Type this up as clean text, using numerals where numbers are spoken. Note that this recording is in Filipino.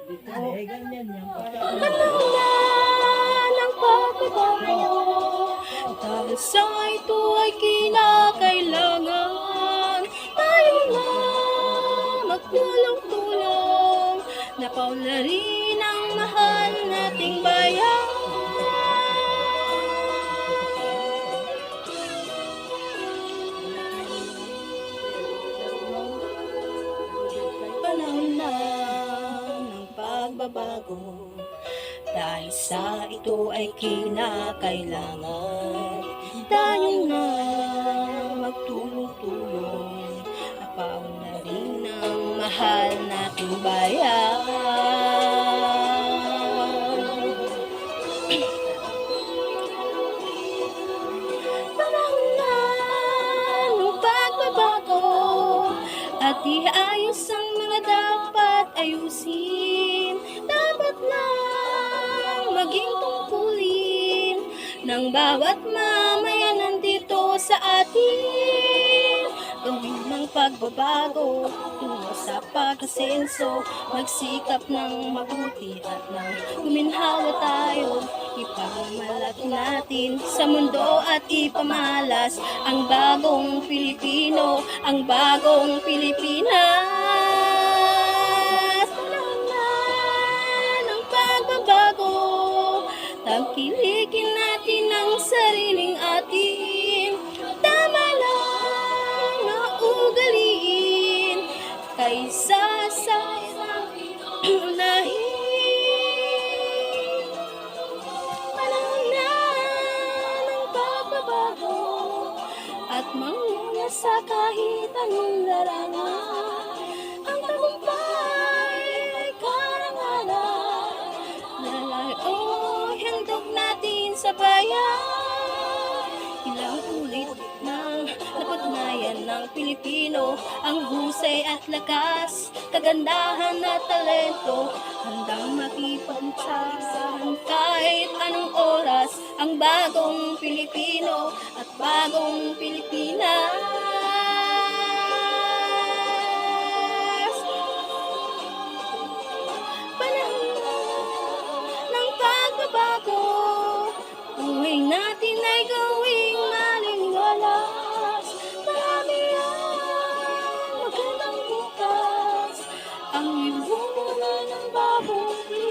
Panahon na ng pagbabago, dahil sa ito ay kinakailangan tayo na magtulong-tulong, napaunlarin ang mahal nating bayan. Panahon na ng pagbabago, dahil sa ito ay kinakailangan tayo na magtulong-tulong, napaunlarin ang mahal nating bayan. Panahon na ng pagbabago, at iayos ang mga dapat ayusin. Dapat lang maging tungkulin ng bawat mamaya nandito sa atin. Gawin ng pagbabago tungo sa pag-asenso, magsikap ng mabuti at nang guminhawa tayo, ipamamalaki natin sa mundo at ipamalas ang bagong Pilipino, ang bagong Pilipinas. Panahon na ng pagbabago, tangkilikin natin ang sariling atin. Tama lang na ugaliin kaysa sa unahin. Panahon na ng pagbabago, at manguna sa kahit anong larangan. Ang tagumpay ay karangalan, nalayo handog natin sa bayan. Ilang ulit nang napatunayan ng Pilipino ang husay at lakas, kagandahan at talento, handang makipagsahan kahit anong oras. Ang bagong Pilipino at bagong Pilipinas. Panahon ng pagbabago, buhay natin ay gawing malinwalas. Marami ang magandang bukas, ang ibumula ng bagong Pilipinas.